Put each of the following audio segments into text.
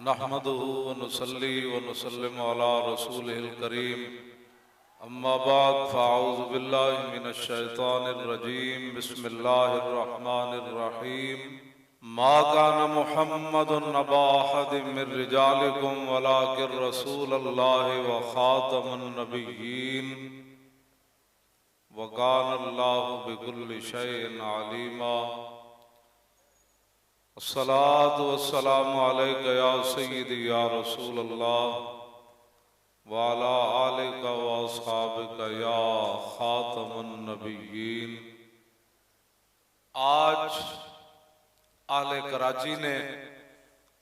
नहमदुहु व नुसल्ली व नुसल्लिमु अला रसूलिहिल करीम अम्मा बाद फ़अऊज़ु बिल्लाहि मिनश शैतानिर रजीम बिस्मिल्लाहिर रहमानिर रहीम मा कान मुहम्मदुन अबा अहदिम मिर रिजालिकुम वलाकिन रसूलल्लाहि व खातमुन नबिय्यीन व कानल्लाहु बिकुल्लि शैइन अलीमा। अस्सलातु वस्सलामु अलैका या सय्यदी या रसूलल्लाह व अला आलिका व अस्हाबिका या खातमुन नबिय्यीन। आज आले कराची ने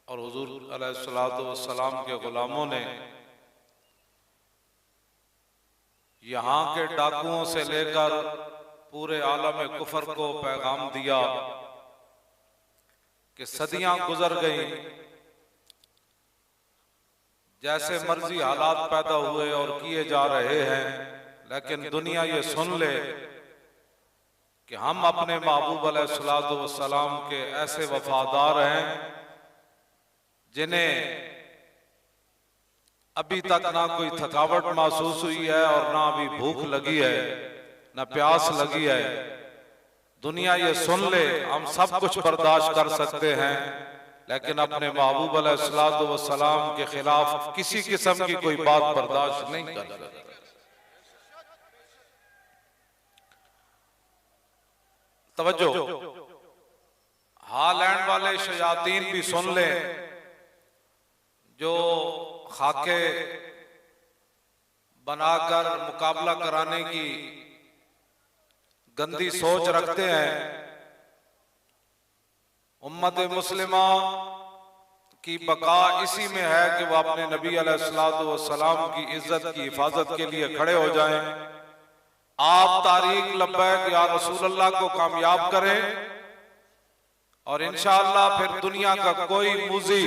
और हुजूर अलैहिस्सलातु वस्सलाम के गुलामों ने यहाँ के डाकुओं से लेकर पूरे आलम कुफर को पैगाम दिया कि सदियां गुजर गई, जैसे मर्जी हालात पैदा हुए और किए जा रहे हैं, लेकिन दुनिया ये सुन ले कि हम अपने महबूब अलैहिस्सलातु वस्सलाम के ऐसे वफादार हैं जिन्हें अभी तक ना कोई थकावट महसूस हुई है और ना अभी भूख लगी है, ना प्यास लगी है। दुनिया ये सुन ले हम सब कुछ बर्दाश्त कर सकते हैं, लेकिन अपने महबूब अलैहिस्सलातु वस्सलाम के खिलाफ किसी किस्म की कोई बात बर्दाश्त नहीं कर सकते। तवज्जो, हालैंड वाले शयातीन भी सुन ले जो खाके बनाकर मुकाबला कराने की गंदी सोच रखते हैं। उम्मत मुस्लिमा की बका इसी में है कि वह अपने नबी अलैहिस्सलातु वस्सलाम की इज्जत की हिफाजत के लिए खड़े हो जाएं। आप तारीक लब्बैक या रसूलल्लाह को कामयाब करें और इंशाअल्लाह फिर दुनिया का कोई मूजी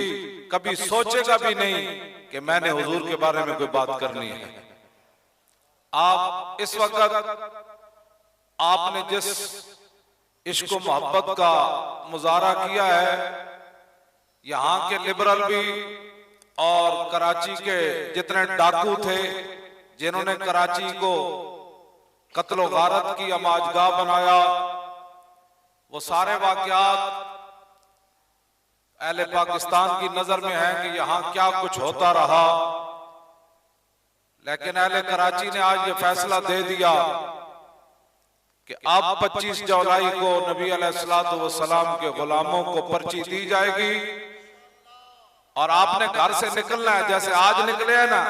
कभी सोचेगा भी नहीं कि मैंने हुजूर के बारे में कोई बात करनी है। आप इस वक्त आपने जिस इश्क व मोहब्बत का मुजाहरा किया है, यहाँ के लिबरल भी और कराची के जितने डाकू थे जिन्होंने कराची को कत्ल व गारत की अमाजगाह बनाया, वो सारे वाकयात अहले पाकिस्तान की नजर में है कि यहाँ क्या कुछ होता रहा। लेकिन अहले कराची ने आज ये फैसला दे दिया कि अब 25 जुलाई को नबी अलैहिस्सलातु वस्सलाम के गुलामों को पर्ची दी जाएगी और आपने घर से निकलना है। जैसे आज निकले हैं ना,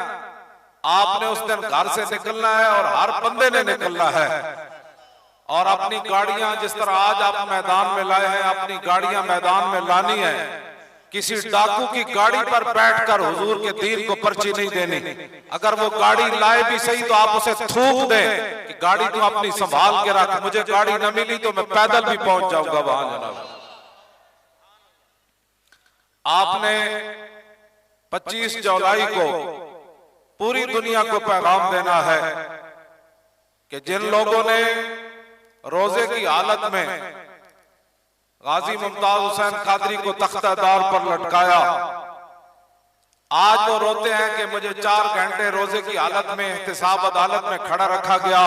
आपने उस दिन घर से निकलना है और हर बंदे ने निकलना है और अपनी गाड़ियां जिस तरह आज आप मैदान में लाए हैं, अपनी गाड़ियां मैदान में लानी है। किसी डाकू की गाड़ी पर बैठकर हुजूर के दीन को पर्ची नहीं देनी। अगर वो गाड़ी लाए भी सही तो आप उसे थूक दें कि गाड़ी तुम अपनी संभाल के रख, मुझे गाड़ी न मिली तो मैं पैदल भी पहुंच जाऊंगा वहां। जनाब, आपने 25 जुलाई को पूरी दुनिया को पैगाम देना है कि जिन लोगों ने रोजे की हालत में गाजी मुमताज हुसैन कादरी को तख्तादार पर लटकाया, आज वो रोते हैं कि मुझे 4 घंटे रोजे की हालत में एहतिसाब अदालत में खड़ा रखा गया।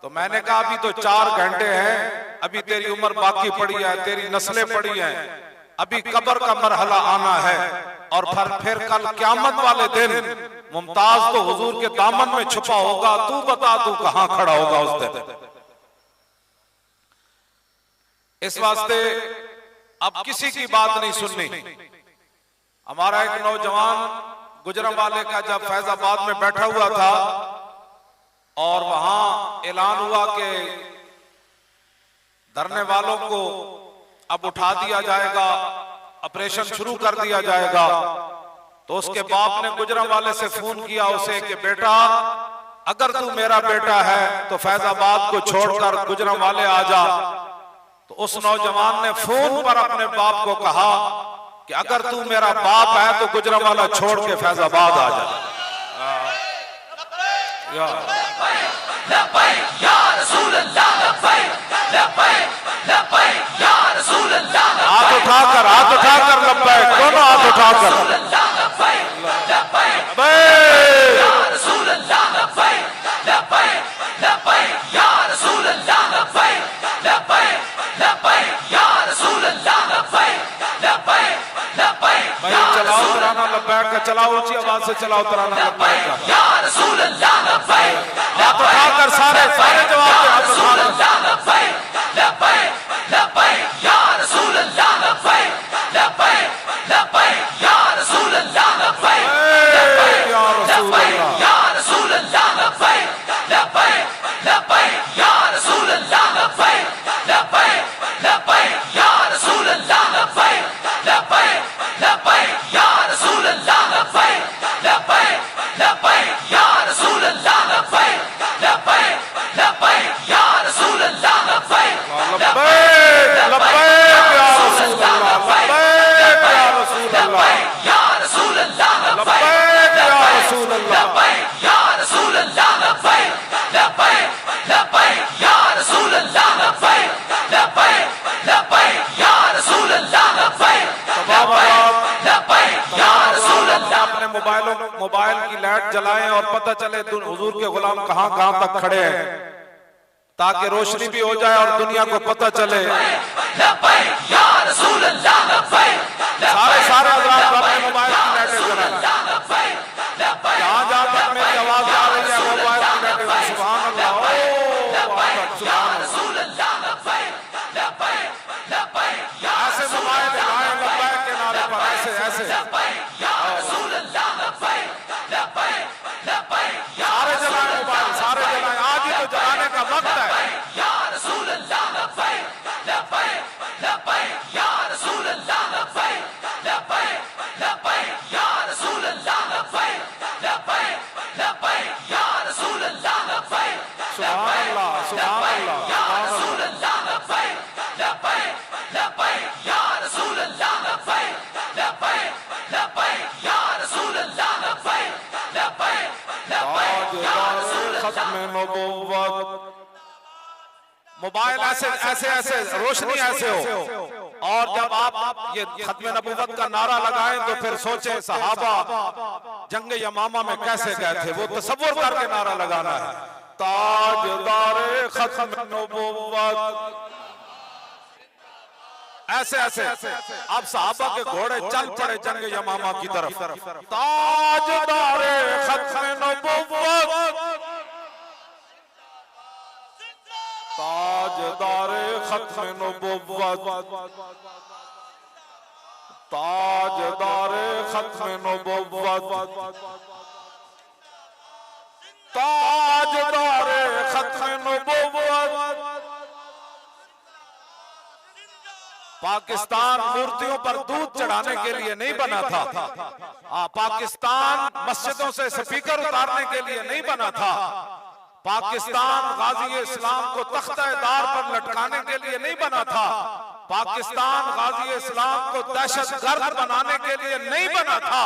तो मैंने कहा अभी तो 4 घंटे हैं, अभी तेरी उम्र बाकी पड़ी है, तेरी नस्लें पड़ी हैं, अभी कब्र का मरहला आना है और फिर कल क़यामत वाले दिन मुमताज तो हुजूर के दामन में छुपा होगा। तू बता तू कहां खड़ा होगा उस दिन। इस वास्ते अब किसी की बात नहीं सुननी। हमारा एक नौजवान गुजरांवाले का जब फैजाबाद में बैठा हुआ था और वहां ऐलान हुआ कि धरने वालों को अब उठा दिया जाएगा, ऑपरेशन शुरू कर दिया जाएगा, तो उसके बाप ने गुजरांवाले से फोन किया उसे कि बेटा अगर तू मेरा बेटा है तो फैजाबाद को छोड़कर गुजरांवाले आ जा। तो उस नौजवान ने फोन पर अपने बाप को कहा कि अगर तू मेरा बाप है तो गुजरांवाला छोड़ के फैजाबाद आ जा। हाथ उठाकर लब्बैक, दोनों हाथ उठाकर भाई चलाओ तराना लब्बैक का, चलाओ ऊंची आवाज से चलाओ तराना लब्बैक का। हाथ उठाकर सारे जवाब दे, हाथ उठाकर मोबाइल की लाइट जलाएं और पता चले हुजूर के गुलाम कहां तक खड़े हैं, ताकि रोशनी भी हो जाए और दुनिया को पता चले। सारे हज़रात अपने मोबाइल की लाइटें जलाएं, जहां तक मेरी आवाज आ रही है मोबाइल की लाइटें। सुभान अल्लाह, ऐसे मोबाइल लगाएं लब्बैक के नारे पर, ऐसे सारे जलाएं मोबाइल, सारे जलाएं, आज ही तो जलाने का वक्त है। मोबाइल ऐसे रोशनी ऐसे हो, और जब आप ये खत्म नबूवत का नारा लगाएं तो फिर सोचें सहाबा जंग यमामा में कैसे गए थे, वो तसव्वुर करके नारा लगाना है। ताजदारे खत्म नबूवत, ऐसे अब सहाबा के घोड़े चल पड़े जंग यमामा की तरफ। ताजदारे खत्म नबूवत, ताजदारे खत्म नबूवत, ताजदारे खत्म नबूवत, ताजदारे खत्म नबूवत। पाकिस्तान मूर्तियों पर दूध चढ़ाने के लिए नहीं बना था। पाकिस्तान मस्जिदों से स्पीकर उतारने के लिए नहीं बना था। पाकिस्तान गाजी इस्लाम को तख्ता-ए-दार पर लटकाने के लिए नहीं बना था। पाकिस्तान गाजी इस्लाम को दहशतगर्द बनाने के लिए नहीं बना था।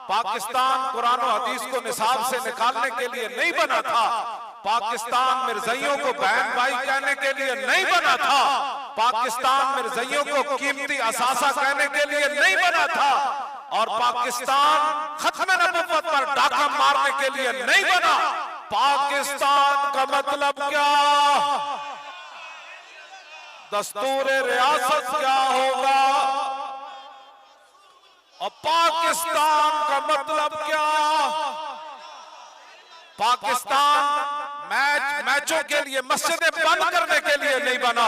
पाकिस्तान कुरान और हदीस को निसाब से निकालने के लिए नहीं बना था। पाकिस्तान मिर्ज़ाइयों को बहन भाई कहने के लिए नहीं बना था। पाकिस्तान मिर्ज़ाइयों को कीमती असासा कहने के लिए नहीं बना था। और पाकिस्तान खत्म नबूवत पर डाका मारने के लिए नहीं बना। पाकिस्तान का मतलब क्या, दस्तूर रियासत क्या होगा, और पाकिस्तान का मतलब क्या। पाकिस्तान मैचों के लिए मस्जिदें बंद करने के लिए नहीं बना।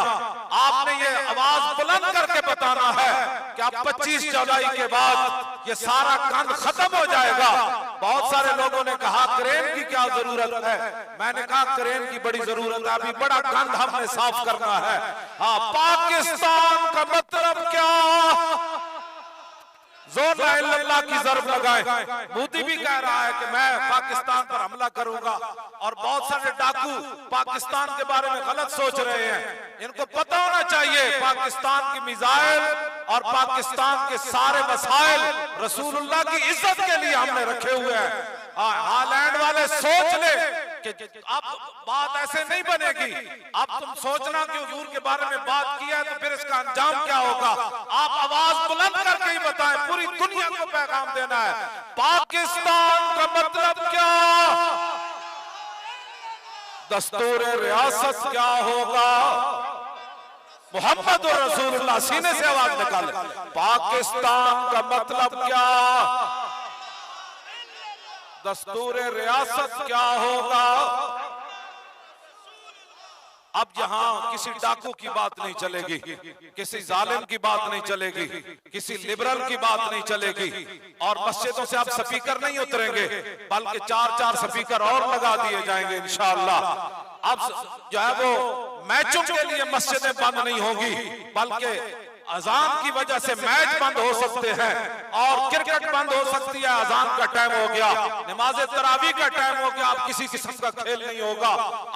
आपने ये आवाज बुलंद करके बताना है कि अब 25 जुलाई के बाद ये सारा गंद खत्म हो जाएगा। बहुत सारे लोगों ने कहा क्रेन की क्या जरूरत है, मैंने कहा क्रेन की बड़ी जरूरत है, अभी बड़ा गंद हमने साफ करना है। हाँ, पाकिस्तान का मतलब क्या, जोर अल्लाह की ज़र्ब लगाए। मोदी भी कह रहा है कि मैं पाकिस्तान पर हमला करूंगा, और बहुत सारे डाकू पाकिस्तान के बारे में गलत सोच रहे हैं। इनको पता होना चाहिए पाकिस्तान की मिसाइल और पाकिस्तान के सारे वसाइल रसूलुल्लाह की इज्जत के लिए हमने रखे हुए हैं। हालैंड वाले सोच ले कि अब बात ऐसे नहीं बनेगी। अब तुम सोचना कि हुजूर के बारे में बात किया है तो फिर इसका अंजाम क्या होगा। आप आवाज बुलंद करके ही बताएं, पूरी दुनिया को पैगाम देना है। पाकिस्तान का मतलब क्या, दस्तूर रियासत क्या होगा। मोहम्मद और रसूलुल्लाह, सीने से आवाज निकाले। पाकिस्तान का मतलब क्या, दस्तूर रियासत क्या होगा। अब यहां किसी डाकू की बात नहीं चलेगी, किसी जालिम की बात नहीं चलेगी, किसी लिबरल की बात नहीं चलेगी। और मस्जिदों से आप स्पीकर नहीं उतरेंगे, बल्कि 4-4 स्पीकर और लगा दिए जाएंगे इंशाअल्लाह। अब जो है वो मैचों के लिए मस्जिदें बंद नहीं होगी, बल्कि अजान की वजह से मैच बंद हो सकते हैं और क्रिकेट बंद हो सकती है। अजान का टाइम हो गया, नमाज तरावी का टाइम हो गया, अब किसी किस्म का खेल नहीं होगा।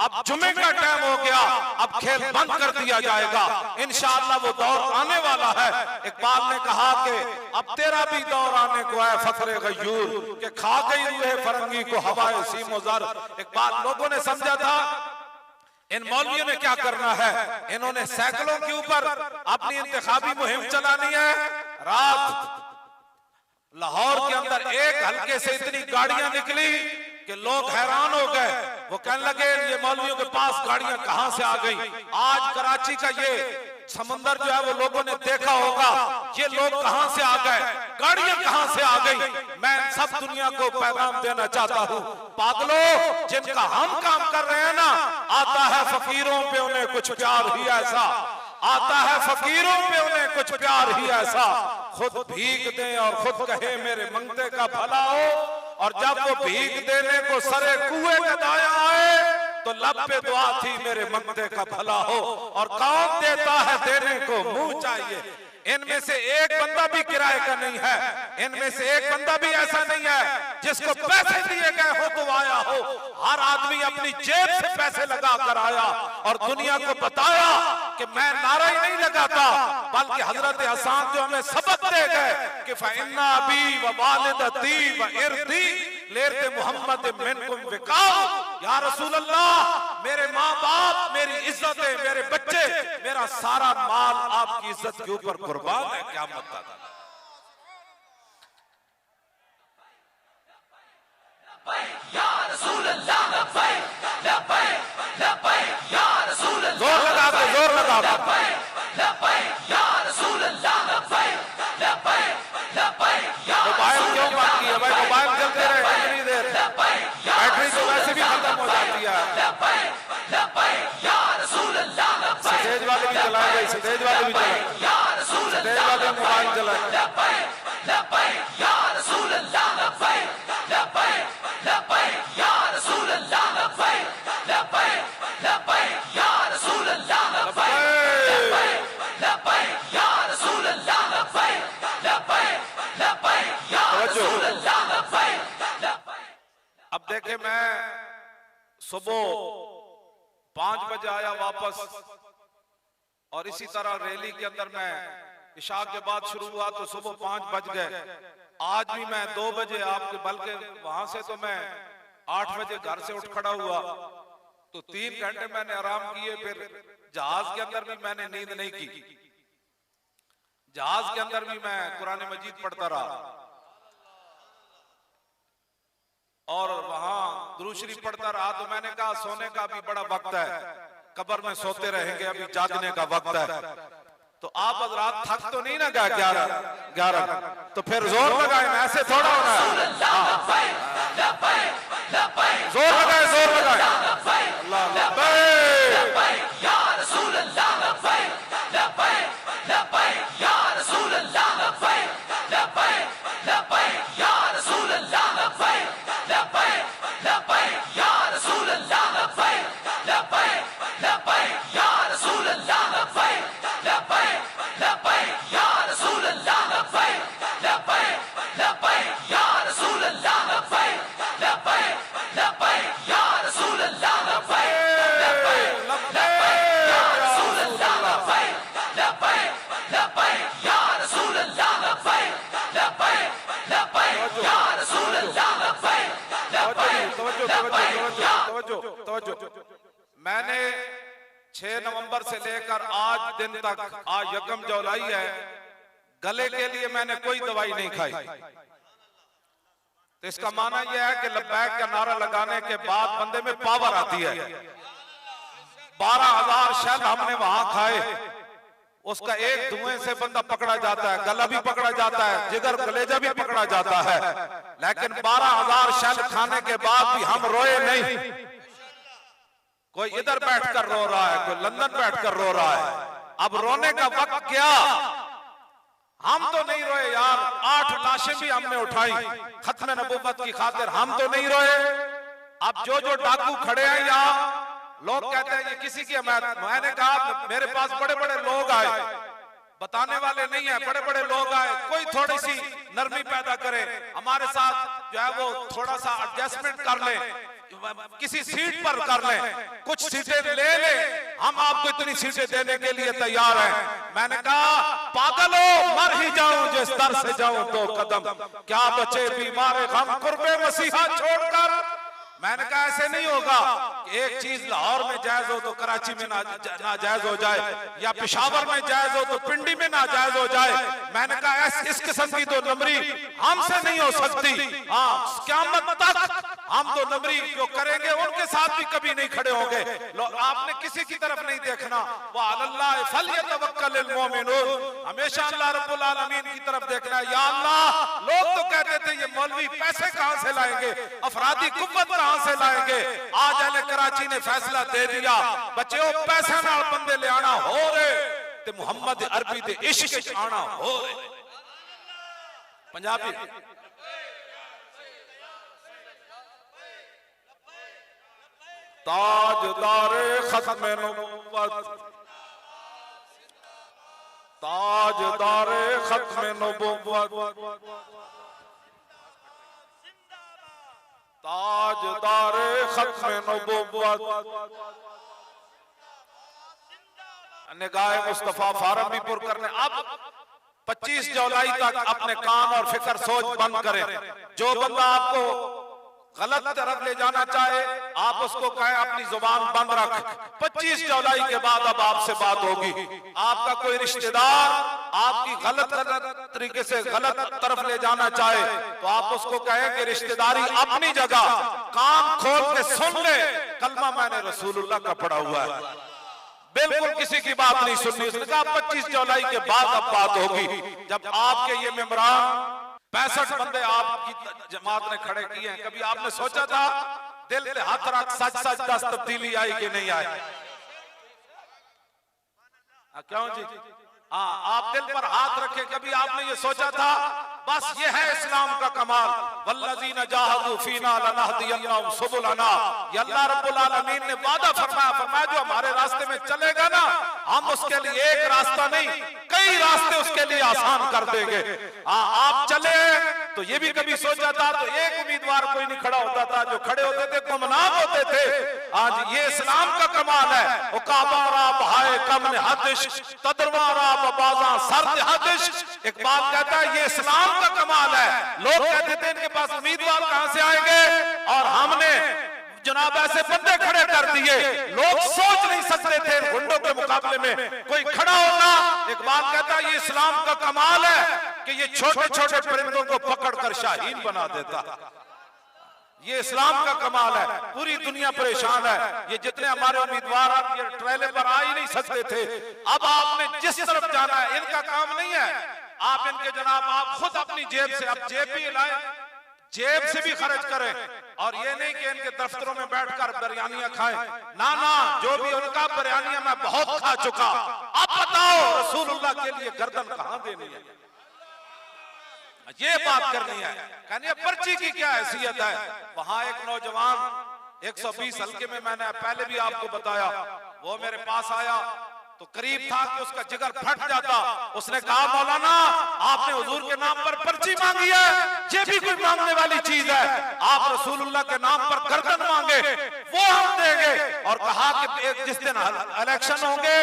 अब जुमे का टाइम हो गया, अब खेल बंद कर दिया जाएगा। इंशाअल्लाह वो दौर आने वाला है। इकबाल ने कहा कि अब तेरा भी दौर आने को है फखरे गयूर, के खा गई रूहे फरंगी को हवाए सीमो ज़र। इकबाल, लोगों ने समझा था इन मौलवियों ने क्या करना है, इन्होंने सैकड़ों के ऊपर अपनी इंतखाबी मुहिम चलानी है। रात लाहौर के अंदर एक हल्के से इतनी गाड़ियां निकली कि लोग हैरान हो गए। वो कहने लगे ये मौलवियों के पास गाड़ियां कहां से आ गई। आज कराची का ये समंदर जो है वो लोगों ने देखा होगा, ये लोग कहां से आ गए, गाड़ियां कहां से आ गई। मैं सब दुनिया को पैगाम देना चाहता हूं, पागलों, जिनका हम काम कर रहे हैं ना, आता है फकीरों पे उन्हें कुछ प्यार ही ऐसा, आता है फकीरों पे उन्हें कुछ प्यार ही ऐसा। खुद भीख दें और खुद कहे मेरे मंगते का भला हो, और जब वो भीख देने को सरे कुएं का दाया आए तो लब पे दुआ थी मेरे मंगते का भला हो। और कौन देता है देने को मुंह चाहिए। इनमें से एक बंदा भी किराए का नहीं है, इनमें से एक बंदा भी ऐसा नहीं है जिसको पैसे दिए गए हो तो आया हो। हर आदमी अपनी जेब से पैसे लगा कर आया और दुनिया को बताया कि मैं नारा ही नहीं लगाता, बल्कि हजरत हसन जो हमें सबक दे गए कि फइन्ना अबी व वालिदती व इर्दी लेरते मोहम्मद मिनकुम विकाउ। या रसूल अल्लाह, मेरे माँ बाप, मेरी इज्जतें, मेरे बच्चे, मेरा सारा माल आपकी इज्जत के ऊपर कुर्बान है क़यामत तक। या रसूल अल्लाह, जोर लगा दो, जोर लगा दो। मोबाइल क्यों बात की है भाई, मोबाइल चलते रहे इतनी देर, बैटरी तो वैसे भी खत्म हो जाती है। सतेज वाले भी चलाए गए, सतेज वाले भी चलाए, सतेज वाले मोबाइल चलाए। अब देखे, मैं सुबह 5 बजे आया वापस, और इसी तरह रैली के अंदर मैं इशा के बाद शुरू हुआ तो सुबह 5 बज गए। आज भी मैं 2 बजे आपके, बल्कि वहां से तो मैं 8 बजे घर से उठ खड़ा हुआ, तो 3 घंटे मैंने आराम किए। फिर जहाज के अंदर भी मैंने नींद नहीं की, जहाज के अंदर भी मैं कुरान मजीद पढ़ता रहा और वहां दुरूद शरीफ पढ़ता रहा। तो मैंने कहा सोने का भी बड़ा वक्त है, कब्र में सोते रहेंगे, अभी जागने का वक्त है। तो आप हजरात थक तो नहीं ना गए 11, तो फिर जोर लगाए, ऐसे थोड़ा होना है। जोर लगाए, जोर लगाए। मैंने 6 नवंबर से लेकर आज दिन तक, आज यकम जुलाई है, गले के लिए मैंने कोई दवाई नहीं खाई। तो इसका माना यह है कि लब्बैक का नारा लगाने के बाद बंदे में पावर आती है। 12,000 शहद हमने वहां खाए, उसका एक धुएं से बंदा पकड़ा जाता है, गला भी पकड़ा जाता है, जिगर कलेजा भी पकड़ा जाता है। लेकिन 12,000 शहद खाने के बाद भी हम रोए नहीं। कोई इधर बैठकर रो रहा है, कोई लंदन बैठकर रो रहा है। अब रोने का वक्त क्या? हम तो नहीं रोए यार, 8 लाशें भी हमने उठाई खत्म नबूवत की खातिर, हम तो नहीं रोए। अब जो डाकू खड़े हैं यहाँ, लोग कहते हैं ये किसी की हमायत। मैंने कहा मेरे पास बड़े बड़े लोग आए, बताने वाले नहीं है, बड़े बड़े लोग आए, कोई थोड़ी सी नरमी पैदा करे, हमारे साथ जो है वो थोड़ा सा एडजस्टमेंट कर ले, किसी सीट पर कर ले, कुछ सीटें ले ले, हम आपको इतनी सीटें देने के लिए तैयार हैं। मैंने कहा पागल हो, मर ही जाऊं जिस दर से जाऊं 2 कदम, क्या बचे बीमार गम कुर्बे मसीहा छोड़कर। मैंने कहा ऐसे नहीं होगा कि एक चीज लाहौर में जायज हो तो कराची में ना जायज हो जाए, या पेशावर में जायज हो तो पिंडी में ना जायज हो जाए। मैंने कहा इस किस्म की तो नमरी हमसे नहीं हो सकती। हाँ, क़यामत तक हम तो नमरी जो करेंगे उनके साथ भी कभी नहीं खड़े होंगे। आपने किसी की तरफ नहीं देखना, वो अल्लाह फलयतवक्कलिल मोमिनून, हमेशा अल्लाह रब्बुल आलमीन की तरफ देखना। या अल्लाह, लोग तो कहते थे ये मौलवी पैसे कहां से लाएंगे, अफरादी कुव्वत कहां से लाएंगे। आज अहले कराची ने फैसला दे दिया, बच्चों पैसे नाल बंदे ले आना हो रहे ते मुहम्मद अरबी दे इश्क च आना हो रहे। पंजाबी ताजदारे खत्मे नबुव्वत, ताजदारे खत्मे नबुव्वत, ताजदारे खत्मे नबुव्वत। निगाहे मुस्तफा फारमीपुर करने। अब 25 जुलाई तक अपने कान और फिक्र सोच बंद करें। जो बंदा आपको गलत तरफ ले जाना चाहे, आप उसको कहें अपनी जुबान बंद रख। 25 जुलाई के बाद अब आपसे बात होगी। आपका कोई रिश्तेदार आपकी गलत तरीके से गलत तरफ ले जाना चाहे, तो आप उसको कहें कि रिश्तेदारी अपनी जगह, कान खोल के सुन ले, कलमा मैंने रसूलुल्लाह का पढ़ा हुआ है, बिल्कुल किसी की बात नहीं सुननी। उसने कहा 25 जुलाई के बाद अब बात होगी, जब आपके ये मेंबरान 65 बंदे आपकी जमात ने खड़े किए हैं। कभी आपने सोचा था दिल पे हाथ रख, सच सच 10 तब्दीली आई कि नहीं आई? क्यों जी? हाँ, आप दिल पर हाथ रखे, कभी आपने ये सोचा था? बस ये है इस्लाम का कमाल, वल्लज़ीना जाहदू फीना लनहदियन्नहुम सुबुलना। ये अल्लाह रब्बुल आलमीन ने वादा फरमाया जो हमारे रास्ते में चलेगा ना, हम उसके लिए एक रास्ता नहीं कई रास्ते उसके लिए आसान कर देंगे। हाँ, आप चले तो ये भी कभी सोचा था तो एक उम्मीदवार कोई नहीं खड़ा होता था, जो खड़े होते थे गुमनाम होते थे। आज ये इस्लाम का कमाल है। उकाबारा बहाए कम ने हदिश तदरवारा बबाजा सर्द हदिश। इकबाल कहता है ये इस्लाम का कमाल है। लोग कहते थे इनके पास उम्मीदवार कहां से आएंगे, और हमने जनाब ऐसे बंदे खड़े कर दिए, लोग सोच नहीं सकते थे गुंडों के मुकाबले में कोई खड़ा होगा। इकबाल कहता है ये इस्लाम का कमाल है कि ये छोटे छोटे परिंदों को पकड़कर शाहीन बना देता। ये इस्लाम का कमाल है। पूरी दुनिया परेशान है। ये जितने हमारे उम्मीदवार ये ट्रेले पर आ ही नहीं सकते थे। अब आपने जिस तरफ जाना है, इनका काम नहीं है। आप इनके जनाब आप खुद अपनी जेब से, अब जेब भी लाए, जेब से भी खर्च करें, और ये नहीं कि इनके दफ्तरों में बैठकर बिरयानियां खाएं। ना ना, जो भी उनका बिरयानियां मैं बहुत खा चुका। अब बताओ रसूलुल्लाह के लिए गर्दन कहां देनी है, ये बात करनी है। कहनी पर्ची की क्या हैसियत है। वहां एक नौजवान 120 हल्के में, मैंने पहले भी आपको बताया, वो मेरे पास आया तो करीब था कि उसका जिगर फट जाता। उसने कहा मौलाना आपने हुजूर के नाम पर पर्ची मांगी है, ये भी कोई मांगने वाली चीज है। आप रसूलुल्लाह के नाम पर गर्दन मांगे वो हम देंगे। और कहा कि जिस दिन इलेक्शन होंगे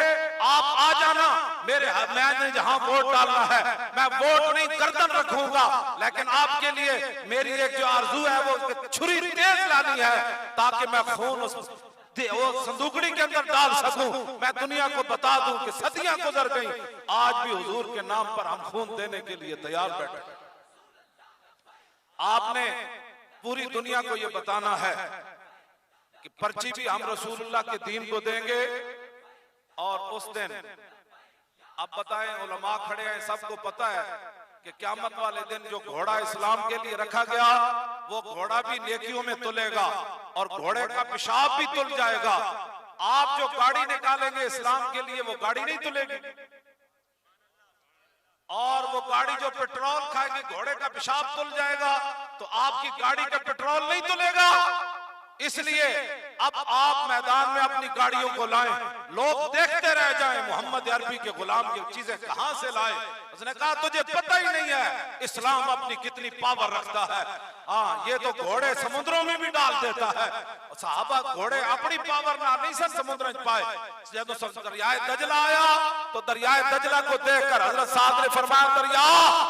आप आ जाना, मैंने जहां वोट डालना है मैं वोट नहीं गर्दन रखूंगा, लेकिन आपके लिए मेरी एक जो आरजू है वो छुरी तेज लानी है ताकि मैं खून वो संदूकड़ी के अंदर डाल सकूं, मैं दुनिया को बता दूं कि सदियां गुजर गई, आज भी हुजूर के नाम पर हम खून देने के लिए तैयार बैठे। आपने पूरी दुनिया को यह बताना है कि पर्ची भी हम रसूलुल्लाह के दीन को देंगे। और उस दिन अब बताएं, उलमा खड़े हैं, सबको पता है कि क़यामत वाले दिन जो घोड़ा इस्लाम के लिए रखा गया वो घोड़ा भी नेकियों में तुलेगा और घोड़े का पेशाब भी तुल जाएगा। आप जो गाड़ी निकालेंगे इस्लाम के लिए वो गाड़ी नहीं तुलेगी, और वो गाड़ी जो पेट्रोल खाएगी घोड़े का पेशाब तुल जाएगा, तो आपकी गाड़ी का पेट्रोल नहीं तुलेगा। इसलिए अब आप मैदान में अपनी गाड़ियों को लाएं, लोग देखते रह जाएं मोहम्मद अरबी के गुलाम की चीजें कहां से लाए। उसने कहा तुझे पता ही नहीं है इस्लाम अपनी कितनी पावर रखता है। हाँ, ये तो घोड़े समुद्रों में भी डाल देता है, सहाबा घोड़े अपनी पावर ना नहीं सर समुद्र में पाए। जब दरियाए दजला आया तो दरियाए दजला को देखकर हजरत साहब ने फरमाया दरिया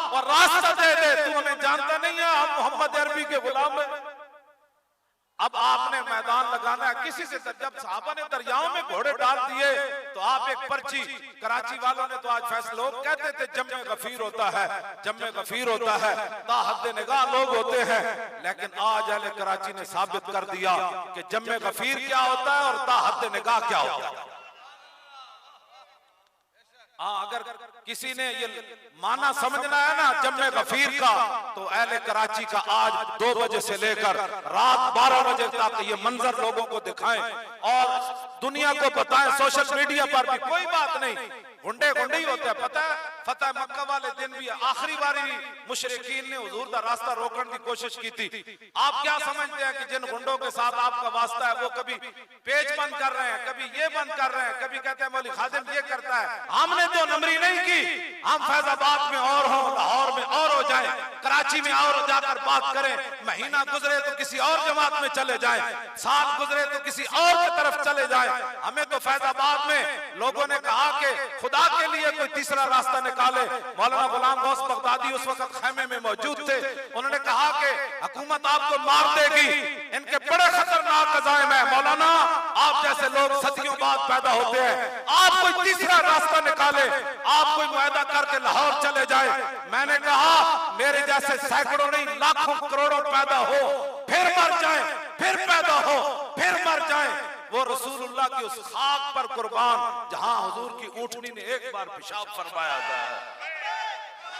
और रास्ता दे दे, तू हमें जानता नहीं है हम मोहम्मद अरबी के गुलाम हैं। अब आपने मैदान लगाना है किसी से। जब साहबा ने दरियाओं में घोड़े डाल दिए तो आप एक पर्ची, कराची वालों ने तो आज फैसला, लोग कहते थे जम्मे गफीर होता है, जम्मे गफीर होता है, ताहद्दे निगाह लोग होते हैं, लेकिन आज अहले कराची ने साबित कर दिया कि जम्मे गफीर क्या होता है और ताहद्दे निगाह क्या होता है। हाँ, अगर किसी ने ये माना समझना है ना जम्मे गफीर का, तो अहले कराची का आज 2 बजे से लेकर रात 12 बजे तक ये मंजर लोगों को दिखाएं और दुनिया को बताएं। सोशल मीडिया पर भी कोई बात नहीं, गुंडे गुंडे ही होते हैं। पता है फतेह मक्का वाले दिन भी आखिरी बारी मुशरिकीन ने हुजूर का रास्ता रोकने की कोशिश की थी। आप क्या समझते हैं कि जिन गुंडों के साथ आपका वास्ता है वो कभी पेज बंद कर रहे हैं, कभी ये बंद कर रहे हैं, कभी कहते हैं मौलवी खादिम ये करता है। हमने तो नमरी नहीं की, हम फैजाबाद में और हो, लाहौर में और हो जाए, कराची में और जाकर बात करें, महीना गुजरे तो किसी और जमात में चले जाए, साल गुजरे तो किसी और की तरफ चले जाए। हमें तो फैजाबाद में लोगों ने कहा कि खुदा के लिए कोई तीसरा रास्ता निकाले। मौलाना गुलाम गौस बगदादी उस वक्त खैमे में मौजूद थे, उन्होंने कहा कि हुकूमत आपको मार देगी, इनके बड़े खतरनाक अज़ाइम है। मौलाना आप जैसे लोग सदियों बाद पैदा होते हैं, आप कोई तीसरा रास्ता निकाले, आप कोई मुआहदा करके लाहौर चले जाए। मैंने कहा मेरे जैसे सैकड़ों नहीं लाखों करोड़ों पैदा हो, फिर मर जाए, फिर पैदा हो, फिर मर जाए, वो रसूलुल्लाह की उस खाक पर कुर्बान जहां हुजूर की ऊँटनी ने एक बार पेशाब फरमाया था।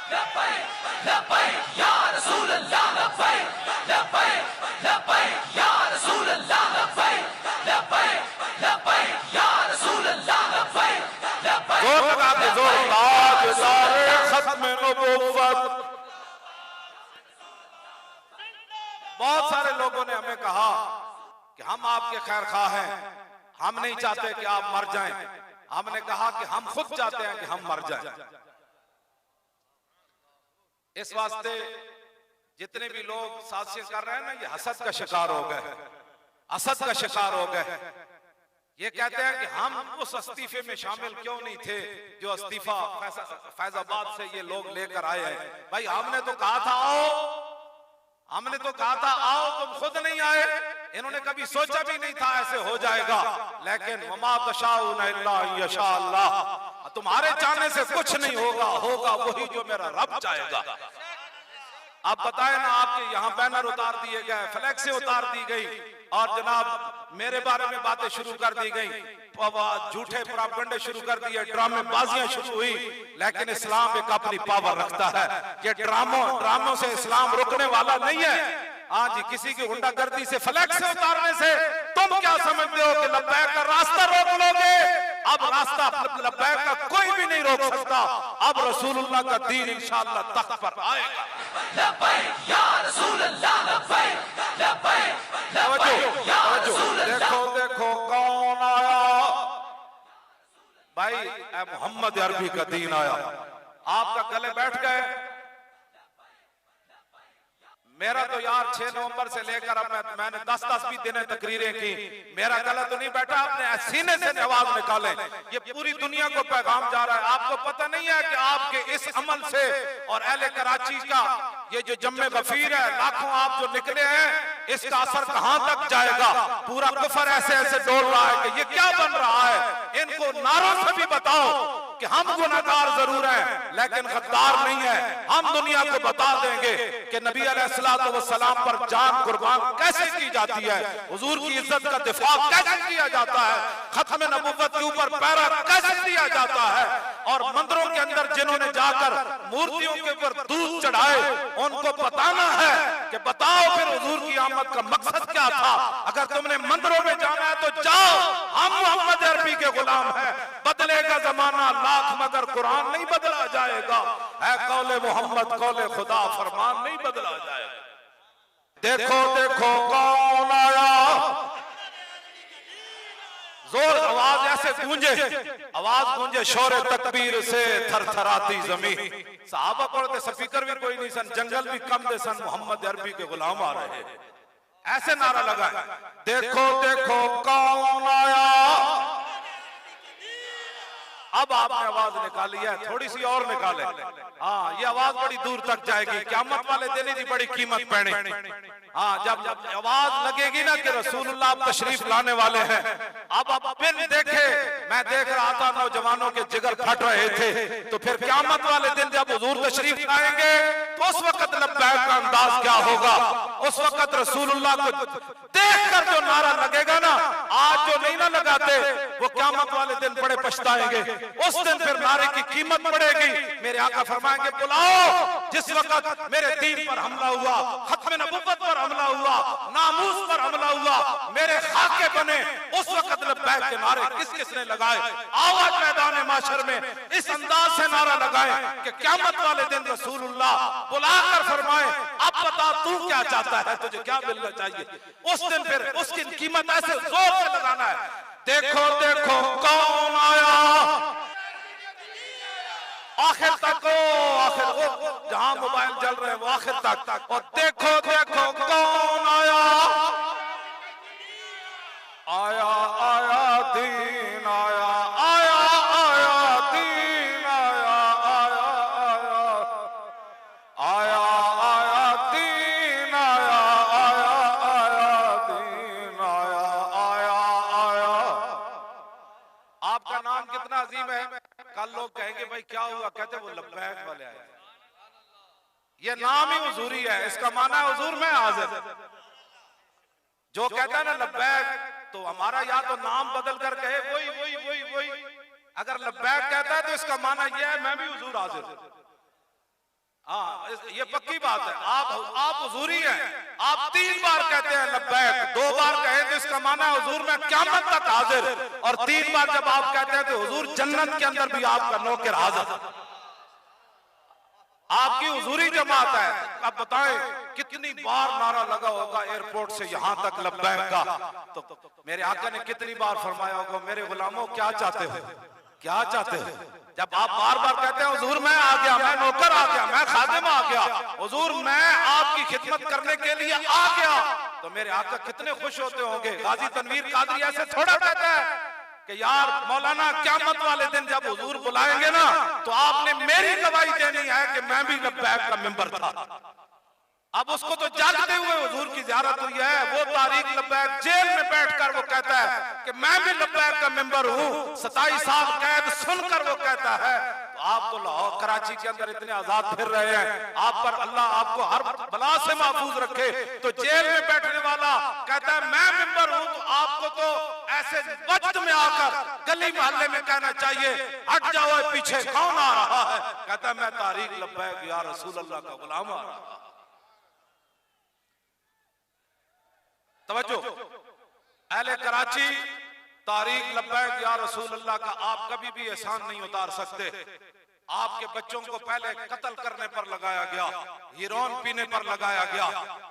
लब्बैक लब्बैक या रसूलल्लाह, लब्बैक लब्बैक लब्बैक या रसूलल्लाह, लब्बैक लब्बैक लब्बैक या रसूलल्लाह, लब्बैक लब्बैक। जोर लगा के जोर, ताजदारे खत्म नबुव्वत। बहुत सारे लोगों ने हमें कहा कि हम आपके खैर खा हैं, हम नहीं चाहते कि आप मर जाएं। हमने कहा कि हम खुद चाहते हैं कि हम मर जाएं। इस वास्ते जितने भी लोग साजिशें कर रहे हैं ना, ये हसद का शिकार हो गए, हसद का शिकार हो गए। ये कहते हैं कि हम उस इस्तीफे में शामिल क्यों नहीं थे जो इस्तीफा फैजाबाद से ये लोग लेकर आए हैं। भाई हमने तो कहा था आओ, हमने तो कहा था आओ, तुम खुद नहीं आए। इन्होंने कभी सोचा भी नहीं था ऐसे हो जाएगा, लेकिन वमा तशाऊना इल्ला यशा अल्लाह, तुम्हारे चाहने से कुछ नहीं होगा, होगा वही जो मेरा रब चाहेगा। आप बताएं ना, आपके यहाँ बैनर उतार दिए गए, फ्लैक्सें उतार दी गई और जनाब मेरे बारे में बातें शुरू कर दी गई, झूठे प्रोपेगेंडे शुरू कर दिए, ड्रामेबाजियां शुरू हुई। लेकिन इस्लाम एक अपनी पावर रखता है, ये ड्रामों से इस्लाम रुकने वाला नहीं है। हाँ जी, किसी की गुंडागर्दी से फ्लैक्स से उतारने से तुम क्या समझते हो कि लब्बैक का रास्ता रोक लोगे? अब रास्ता लब्बैक का कोई भी नहीं रोक सकता। अब रसूलुल्लाह का दीन इंशाअल्लाह तख्त पर आएगा। लब्बैक या रसूलल्लाह, लब्बैक लब्बैक लब्बैक या रसूलल्लाह। देखो देखो कौन आया भाई, मोहम्मद अरबी का दीन आया। आपका गले बैठ गए। मेरा तो यार 6 नवंबर से लेकर अब मैंने 10-10 भी दिन तकरीरें की, मेरा गला तो नहीं बैठा, अपने सीने से आवाज निकाले। ये पूरी दुनिया को पैगाम जा रहा है। आपको पता नहीं है कि आपके इस अमल से और अहले कराची का ये जो जम्मे गफीर है, लाखों आप जो निकले हैं, इसका असर कहां तक जाएगा? पूरा कुफर ऐसे ऐसे डोल रहा है कि ये क्या बन रहा है। इनको नारों से भी बताओ कि हम गुनाहगार जरूर हैं लेकिन गद्दार नहीं है। हम दुनिया को बता देंगे कि नबी अलैहिस्सलातु वस्सलाम पर जान कुर्बान कैसे की जाती है, हुजूर की इज्जत का दिफा कैसे किया जाता है, खत्म नबुव्वत के ऊपर पैरा कैसे दिया जाता है। और मंदिरों के अंदर जिन्होंने जाकर मूर्तियों के ऊपर दूध चढ़ाए, उनको बताना है कि बताओ फिर हुजूर की आमद का मकसद क्या था। अगर तुमने मंदिरों में जाना है तो जाओ, हम मोहम्मद अरबी के गुलाम हैं। बदलेगा जमाना लाख मगर कुरान नहीं बदला जाएगा। है कौले मोहम्मद कौले खुदा, फरमान नहीं बदला जाएगा। देखो देखो कौन आया, जोर आवाज ऐसे गूंजे, आवाज गूंजे शोरे तकबीर से थरथराती जमीन। सहाबा पढ़ते स्पीकर भी कोई नहीं सन, जंगल भी कम दे सन, मोहम्मद अरबी के गुलाम आ रहे हैं। ऐसे नारा लगा, देखो देखो कौन आया। अब आपने आवाज निकाली है, थोड़ी सी और निकाले। हाँ, ये आवाज बड़ी दूर तक जाएगी, क़यामत वाले दिन की बड़ी कीमत पैनी। हाँ, जब आवाज लगेगी ना कि रसूलुल्लाह तशरीफ लाने वाले हैं। अब बिन देखे मैं देख रहा था नौजवानों के जिगर फट रहे थे, तो फिर क़यामत वाले दिन जब हुजूर तशरीफ लाएंगे तो उस वक्त लब्बैक का अंदाज क्या होगा। उस वक्त रसूलुल्लाह को देखकर जो नारा लगेगा ना, आज जो नहीं ना लगाते, वो क़यामत वाले दिन बड़े पछताएंगे। उस दिन फिर नारे की कीमत बढ़ेगी। मेरे आका फरमाएंगे, बुलाओ जिस वक्त मेरे दीन पर हमला हुआ, खत्म नबुव्वत पर हमला हुआ, नामूस पर हमला हुआ, मेरे खाके बने, उस वक्त लब्बैक के नारे किस किसने लगाए। आवाज मैदान माशर में इस अंदाज से नारा लगाए कि क़यामत वाले दिन रसूलुल्लाह बुलाकर फरमाए, अब बता तू क्या चाहता है, तुझे क्या मिलना चाहिए। उस दिन फिर उसकी कीमत ऐसे जोर से लगाना है, देखो देखो कौन आया। आखिर तक आखिर जहां मोबाइल जल रहे हैं वो आखिर तक, और देखो देखो कौन आया। आया आया दीन आया, आया आया दीन आया, आया आया आया दीन आया, आया आया दीन आया, आया आया। आपका नाम कितना अजीम है। कल लोग कहेंगे भाई क्या हुआ, कहते वो लब्बैक वाले आए। ये नाम ही हुजूरी है, इसका माना है हुजूर में हाजिर। जो कहता है ना लब्बैक, तो हमारा या तो नाम बदल कर कहे वही वही वही वही। अगर लब्बैक कहता है तो इसका माना यह है मैं भी हुजूर हाजिर। हाँ, ये पक्की बात है। आप हुजूरी हैं। आप 3 बार कहते हैं लब्बैक, 2 बार कहे तो इसका माना है हुजूर में क़यामत तक हाजिर, और 3 बार जब आप कहते हैं तो हुजूर जन्नत के अंदर भी आपका नौकर हाजिर। आपकी हुजूरी जमात है। अब बताएं कितनी बार नारा लगा होगा एयरपोर्ट से यहां तक लब्बैक का। तो मेरे आका ने कितनी बार फरमाया होगा, मेरे गुलामों क्या चाहते हो, क्या चाहते हो। जब आप बार बार कहते हैं हुजूर मैं आ गया, मैं नौकर आ गया, मैं खादिम आ गया, हुजूर मैं आपकी खिदमत करने के लिए आ गया, तो मेरे आका कितने खुश होते होंगे। गाजी तनवीर कादरी ऐसे थोड़ा कहता है कि यार मौलाना क़यामत वाले दिन जब हुजूर बुलाएंगे ना, तो आपने मेरी गवाही देनी है कि मैं भी लब्बैक का मेंबर था। अब उसको तो जागते हुए हुजूर की ज़ियारत हुई है। वो तारीख लब्बैक जेल में बैठकर वो कहता है कि मैं भी लब्बैक का मेंबर हूँ। 27 साल कैद सुनकर वो कहता है। तो आप तो लाहौर कराची के अंदर इतने आजाद फिर रहे हैं, आप पर अल्लाह आपको हर बला से महफूज रखे। तो जेल में बैठने वाला कहता है मैं मेंबर हूँ, तो आपको तो ऐसे वक्त में आकर गली मोहल्ले में कहना चाहिए हट जाओ पीछे, कौन आ रहा है। कहता है मैं तारीख लब्बैक या रसूल अल्लाह का गुलाम आ रहा है। तवज्जो, अहले कराची तारीख लब्बैक या रसूल अल्लाह का आप कभी भी एहसान नहीं उतार सकते। आपके बच्चों को पहले कत्ल करने पर लगाया गया, हेरोइन पीने पर लगाया गया,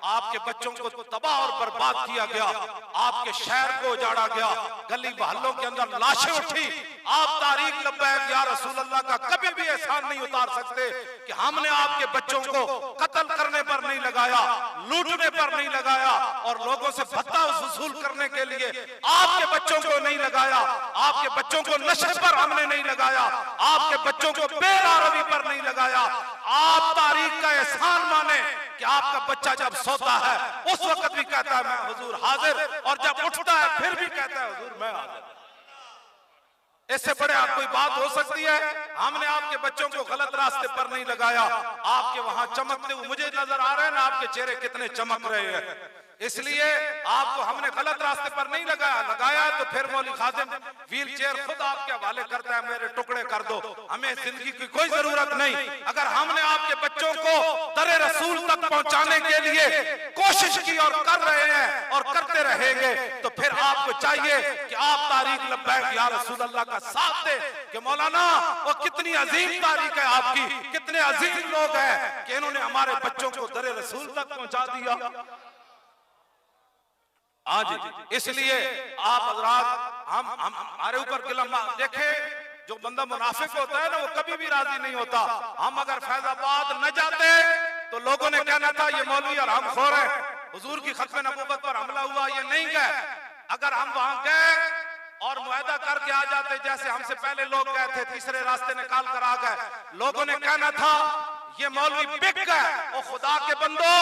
आपके बच्चों को तबाह और बर्बाद किया गया, आपके शहर को उजाड़ा गया, गली मोहल्लों के अंदर लाशें उठी। आप तारीख लब्बैक या रसूल अल्लाह का कभी भी एहसान नहीं उतार सकते कि हमने आपके बच्चों को कत्ल करने पर नहीं लगाया, लूटने पर नहीं लगाया, और लोगों से भत्ता वसूल करने के लिए आपके बच्चों को नहीं लगाया, आपके बच्चों को नशे पर हमने नहीं लगाया, आपके बच्चों को बेरारवी पर नहीं लगाया। आप तारीख का एहसान माने कि आपका बच्चा जब सोता है उस वक्त भी कहता है मैं हुजूर हाजिर, और जब उठता है फिर भी कहता है हुजूर मैं हाजिर। इससे बड़े आप कोई बात हो सकती है? हमने आपके बच्चों को गलत रास्ते पर नहीं लगाया। आपके वहां चमकते हुए मुझे नजर आ रहे हैं ना, आपके चेहरे कितने चमक रहे हैं, इसलिए आपको हमने गलत रास्ते पर नहीं लगाया। लगाया तो फिर मौलवी खादिम व्हील चेयर खुद आपके हवाले करता है, मेरे टुकड़े कर दो, हमें जिंदगी की कोई जरूरत नहीं। अगर हमने आपके बच्चों को दरे रसूल तक पहुंचाने के लिए कोशिश की और कर रहे हैं और करते रहेंगे, तो फिर आपको चाहिए कि आप तारीख लब्बैक या रसूल अल्लाह का साथ दे कि मौलाना वो कितनी अजीम तारीख है आपकी, कितने अजीम लोग हैं कि इन्होंने हमारे बच्चों को दरे रसूल तक पहुंचा दिया। आज इसलिए आप हजरात हम हमारे ऊपर गिलम देखे, जो बंदा मुनाफिक होता है ना वो कभी भी राजी नहीं होता। हम अगर फैजाबाद न जाते तो लोगों ने कहना था ये मौलवी और हम खोर है, हुजूर की खत्म नबूवत पर हमला हुआ, ये नहीं गए। अगर हम वहां गए और मुआहदा करके आ जाते, जैसे हमसे पहले लोग गए थे, तीसरे रास्ते निकाल कर आ गए, लोगों ने कहना था ये मौलवी बिक गए। ओ खुदा के बंदो,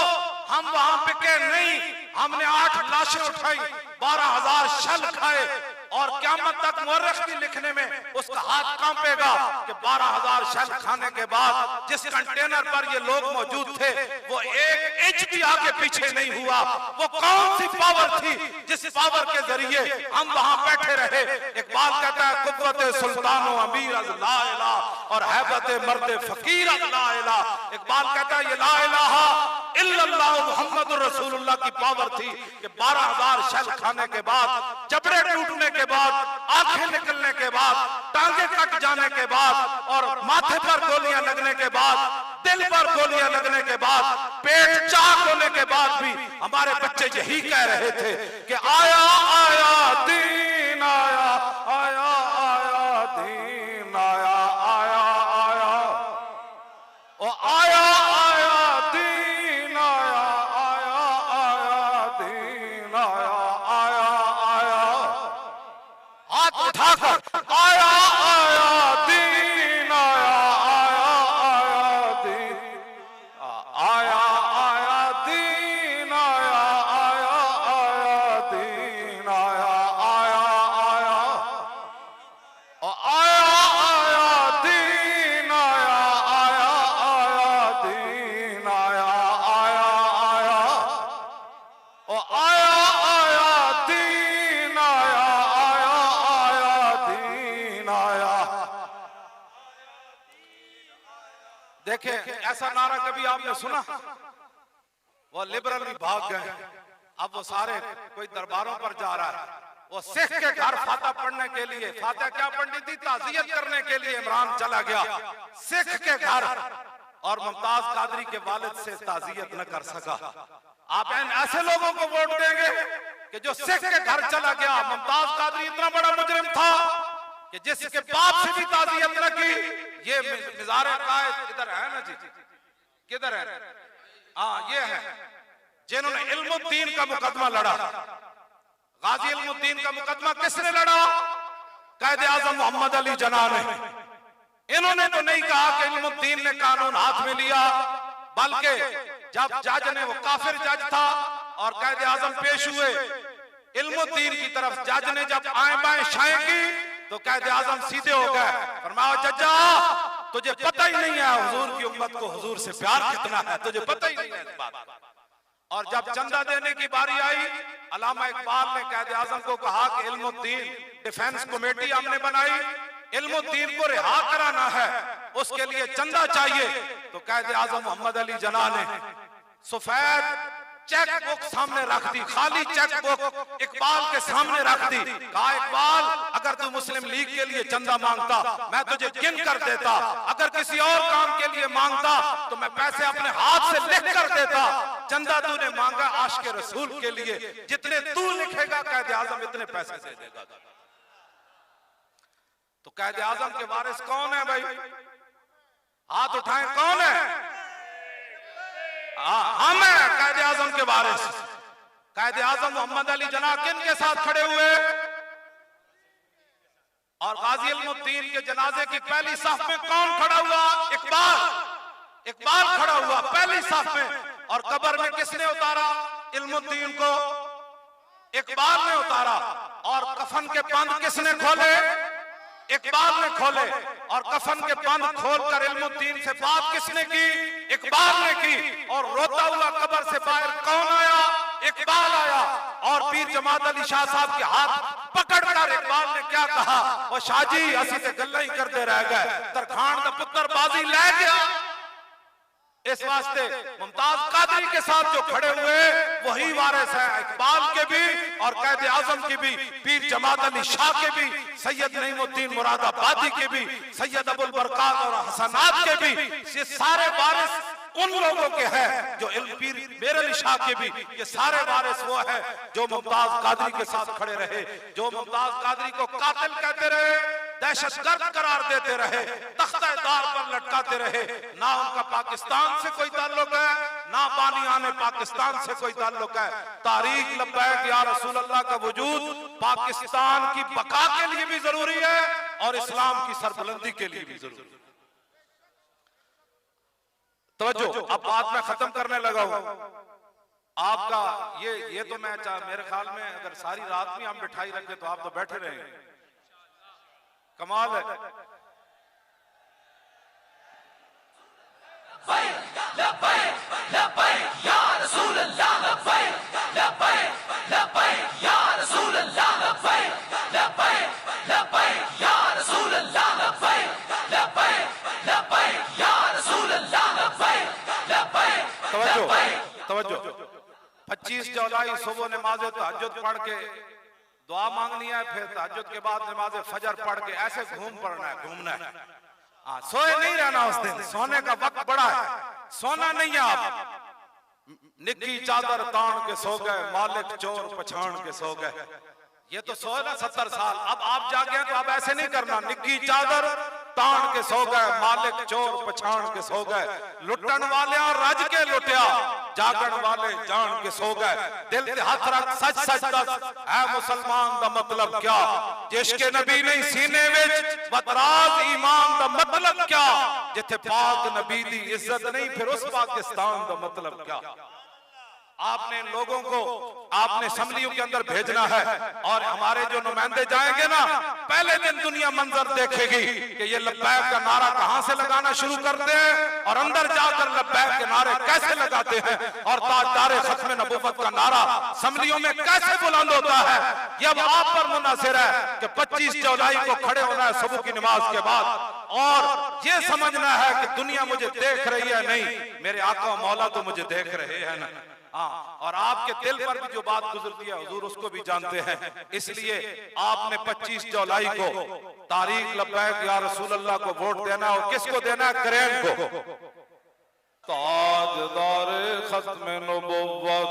हम वहां बिके नहीं, हमने 8 लाशें उठाई, 12,000 शल खाए, और क़यामत तक मुअर्रिख भी लिखने में उसका हाथ कांपेगा कि 12,000 शल खाने के बाद जिस कंटेनर पर ये लोग मौजूद थे वो 1 इंच भी आगे पीछे नहीं हुआ। वो कौन सी पावर थी जिस पावर के जरिए हम वहां बैठे रहे? इकबाल कहता है कुव्वत सुल्तान व अमीर अज ला इलाहा और हैबत मर्द फकीर अज ला इलाहा। इकबाल कहता है ये ला इलाहा इल्लल्लाह मुहम्मदुर रसूलुल्लाह की पावर थी कि 12,000 शल खाने के बाद, जबड़े टूटने के बाद, आंखें निकलने के बाद, टांगे कट जाने के बाद, और माथे पर गोलियां लगने के बाद, दिल पर गोलियां लगने के बाद, पेट चाक होने के बाद भी हमारे बच्चे यही कह रहे थे कि आया आया दीन आया, आया आया दीन आया, आया आया ओ आया आया दीन आया, आया आया दीन आया, आया आया हाथ उठाकर आया आया दीन आया, आया आया दीन आया, आया दीन आया, आया आया दीन आया, आया आया ओ आया आया दीन आया, आया आया दीन आया, आया आया ओ आया आया दीन आया, आया आया दीन आया। देखे ऐसा नारा कभी आपने सुना? वो लिबरल भी भाग गए, अब वो सारे कोई दरबारों पर जा रहा है। वो सिख के घर फाता पढ़ने के लिए, फाता क्या पढ़नी थी, ताज़ियत करने के लिए इमरान चला गया सिख के घर, और मुमताज कादरी के वालिद से ताज़ियत न कर सका। आप ऐसे लोगों को वोट देंगे कि जो सिख के घर चला गया? मुमताज कादरी इतना बड़ा मुजरिम था कि जिसके बाप से भी ताज़ियत न की। ये मिज़ारे कायद किधर है ना जी, किधर है? हाँ ये है, जिन्होंने इल्मुद्दीन का मुकदमा लड़ा। गाजी इल्मुद्दीन का मुकदमा किसने लड़ा? कायदे आज़म मोहम्मद अली जिन्ना ने। इन्होंने तो नहीं कहा कि इल्मुद्दीन ने कानून हाथ में लिया, बल्कि जब जज ने, वो काफिर जज था और कायदे आज़म पेश हुए इल्मुद्दीन की तरफ, जज ने जब आए बाएं शाएं की तो कायदे आज़म सीधे हो गए, फरमाया जज्जा तुझे पता ही नहीं है हुजूर की उम्मत को हुजूर से प्यार कितना है, तुझे पता ही नहीं है इस बात का। और जब चंदा देने की बारी आई, अल्लामा इकबाल ने कायदे आज़म को कहा कि इल्मुद्दीन डिफेंस कमेटी हमने बनाई, इल्मुद्दीन को रिहा कराना है, उसके लिए चंदा चाहिए। तो कायदे आज़म मोहम्मद अली जिन्ना ने सफेद चेक बुक सामने रख दी, खाली चेक बुक इकबाल के सामने रख दी। कहा इकबाल अगर तू मुस्लिम लीग के लिए चंदा मांगता मैं तुझे गिन कर देता, अगर किसी और काम के लिए मांगता तो मैं पैसे अपने हाथ से लिख कर देता। चंदा तूने मांगा आशिक रसूल के लिए, जितने तू लिखेगा कायद आजम इतने पैसे दे देगा। तो कायद आजम के वारिस कौन है भाई? हाथ उठाएं, कौन है? हम हैं कायद आजम के वारिस। कायद आजम मोहम्मद अली जना किन के साथ खड़े हुए? और गाजी इल्मुद्दीन के जनाजे की पहली साफ में कौन खड़ा हुआ? इकबाल। इकबाल खड़ा हुआ पहली साफ में। और कब्र में किसने उतारा इल्मुद्दीन को? इकबाल ने उतारा। और कफन के बंद किसने खोले? इकबाल ने खोले। और कफन के बंद खोलकर इल्मुद्दीन से बात किसने की? इकबाल ने की। और रोता हुआ कब्र से बाहर कौन आया? इकबाल आया। और पीर जमात अली शाह साहब के हाथ पकड़कर इकबाल ने क्या कहा? वो शाह जी असी ते गल्ला ही करते रह गए, तरखान दा पुत्र बाजी ले गया। इस वास्ते मुमताज कादरी के साथ जो खड़े हुए वही वारिस है इकबाल के भी और कायद आजम के भी, पीर जमात अली शाह के भी, सैयद नईमुद्दीन मुरादाबादी के भी, सैयद अबुल बरकात और हसनात के भी। ये सारे वारिस उन लोगों के हैं जो पीर मेर अली शाह के भी। ये सारे वारिस वो है जो मुमताज कादरी के साथ खड़े रहे, जो मुमताज कादरी को कातिल कहते रहे, दहशतगर्द करार देते रहे, तख्तेदार पर लटकाते रहे। ना उनका पाकिस्तान से कोई ताल्लुक है, ना बानियाने पाकिस्तान से कोई ताल्लुक है। तारीख लब्बैक या रसूल अल्लाह का वजूद पाकिस्तान की बका के लिए भी जरूरी है और इस्लाम की सरबुलंदी के लिए भी जरूरी है। तवज्जो, अब बात मैं खत्म करने लगा हूं। आपका ये तो मैं मेरे ख्याल में अगर सारी रात भी हम बिठाई रखे तो आप तो बैठे रहेंगे। कमाल है। तवज्जो 25 जुलाई सुबह नमाज तहज्जुद पढ़ के दुआ मांगनी है, फिर तहज्जुद के बाद नमाज फजर पढ़ के ऐसे घूमना है। सोए नहीं रहना उस दिन, सोने का वक्त बड़ा है, सोना नहीं है। आप निक्की चादर तान के सो गए, मालिक चोर पछाण के सो गए। ये तो सोए ना 70 साल। अब आप जागे तो अब ऐसे नहीं करना, निक्की चादर तान के सो गए, मालिक चोर पछाण के सो गए। लुटन वाले रज के लुटिया, जागण वाले जान के सो गए। दिल ते हथ रख सच सच दस ऐ मुसलमान दा मतलब क्या? जिसके नबी नहीं सीने विच बतराज ईमान दा मतलब क्या? जिथे पाक नबी दी इज्जत नहीं फिर उस पाकिस्तान दा मतलब क्या? आपने लोगों को आपने असम्बलियों के अंदर भेजना है और हमारे जो नुमाइंदे जाएंगे ना, पहले दिन दुनिया मंजर देखेगी कि ये लब्बैक का नारा कहां से लगाना शुरू करते हैं और अंदर जाकर लब्बैक के नारे कैसे लगाते हैं और ताजदार खत्म नबूवत का नारा असम्बलियों में कैसे बुलंद होता है। ये अब आप पर मुनासिर है कि 25 जुलाई को खड़े होना है सुबह की नमाज के बाद और ये समझना है कि दुनिया मुझे देख रही है, नहीं मेरे आका मौला तो मुझे देख रहे हैं ना। हाँ, और आपके दिल पर भी जो बात गुजरती है हुजूर उसको भी जानते हैं। इसलिए आपने 25 जुलाई को तारीख लब्बैक या रसूल अल्लाह को वोट देना और किसको देना है? करेन को। ताजदार खत्म नबुव्वत,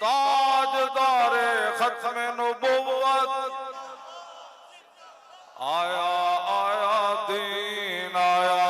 ताजदार खत्म नबुव्वत, आया आया दीन आया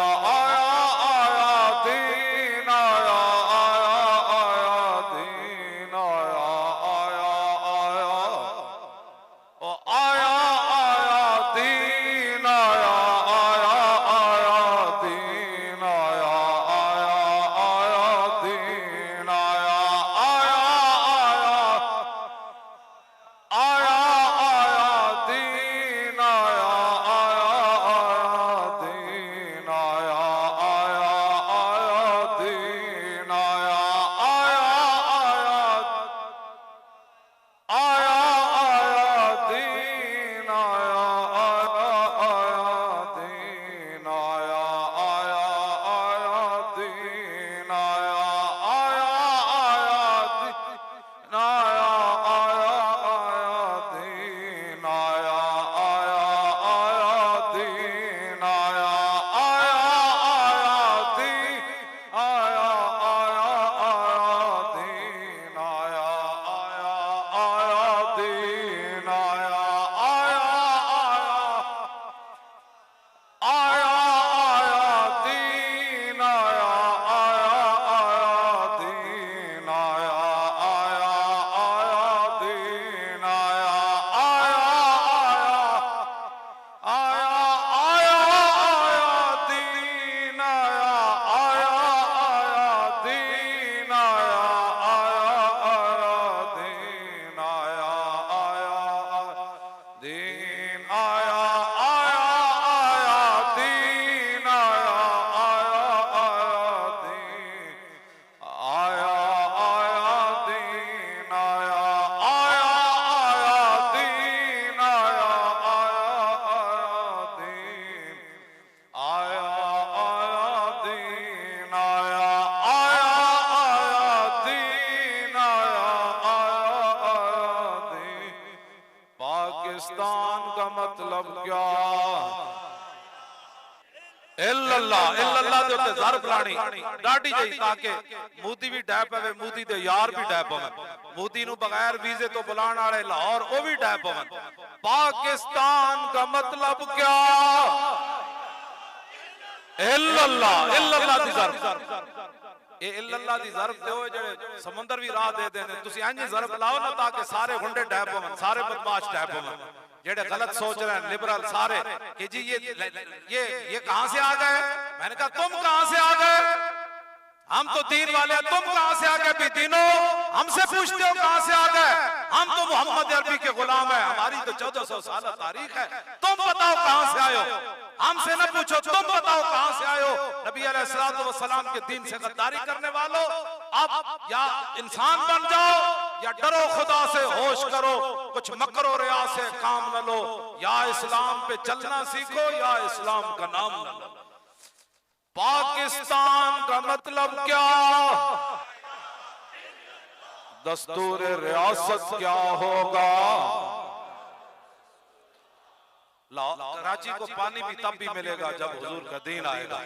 मतलब क्या इल्लल्लाह इल्लल्लाह दे उत्ते ज़रब लानी डाडी जई ताकि मोदी भी डै पवे मोदी दे यार भी डै पवन मोदी नु बगैर वीजे तो बुलाण वाले लाहौर ओ भी डै पवन पाकिस्तान का मतलब क्या इल्लल्लाह इल्लल्लाह दी ज़रब ये इल्लल्लाह दी ज़रब दे जेड़े समुंदर भी राह दे देने तुसी इंज ज़रब लाओ ना ताकि सारे गुंडे डै पवन सारे बदमाश डै पवन जेड़े गलत सोच रहे हैं लिबरल सारे कि जी ये कहां से आ गए। मैंने कहा तुम कहां से आ गए, हम तो दीन वाले हैं, तुम कहां से आ गए भी दीनों, हमसे पूछते हो कहां से आ गए, हम तो मोहम्मद अरबी के गुलाम हैं, हमारी तो 1400 साल तारीख है, तुम बताओ कहां से आए हो, हमसे न पूछो तुम बताओ कहां से आए हो। नबी अलैहिस्सलाम के दीन से गद्दारी करने वालों, अब या इंसान बन जाओ या डरो खुदा से, होश करो, कुछ मकरो रिया से काम न लो, या इस्लाम पे चलना सीखो या इस्लाम का नाम न लो। पाकिस्तान का मतलब क्या, दस्तूर रियासत क्या होगा। कराची को पानी भी तब भी मिलेगा जब हुजूर का दीन आएगा,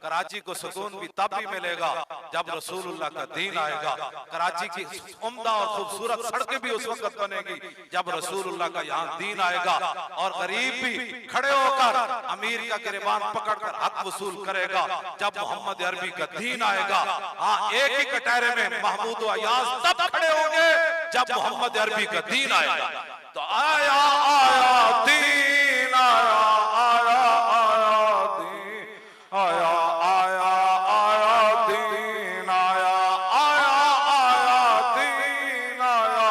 कराची को सुकून भी तब भी मिलेगा जब रसूलुल्लाह का दीन आएगा, कराची की उम्दा और खूबसूरत सड़कें भी उस वक्त बनेगी जब रसूलुल्लाह का यहाँ दीन आएगा, और गरीब भी खड़े होकर अमीर का गिरबान पकड़कर हक वसूल करेगा जब मोहम्मद अरबी का दीन आएगा। हाँ, एक ही कटहरे में महमूद व अयाज तब खड़े होंगे जब मोहम्मद अरबी का दीन आएगा। तो आया आया दीन आया आया आया दीन आया आया आया दीन आया आया आया दीन आया।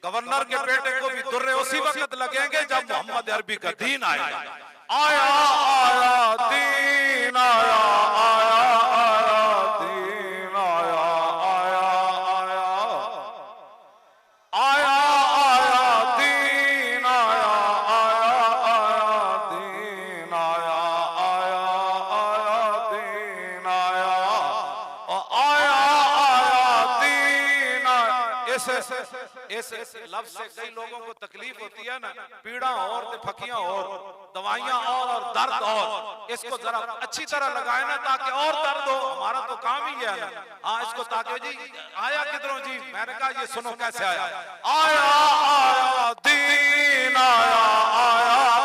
गवर्नर के बेटे को भी दुर्रे उसी वक्त लगेंगे जब मोहम्मद अरबी का दीन आएगा। आया आया दीन आया आया आया दीन आया आया आया आया आया दीन आया आया आया दीन आया आया आया दीन आया आया आया दीन आया। इस लफ्ज से कई लोगों को तकलीफ होती है ना, पीड़ा और फकियां और दवाइयां और दर्द और, इसको जरा अच्छी तरह लगाए ना ताकि और दर्द हो। हमारा तो काम ही है ना। हाँ, इसको ताकि जी आया किधरों जी, मैंने कहा ये सुनो कैसे आया। आया आया दीन आया आया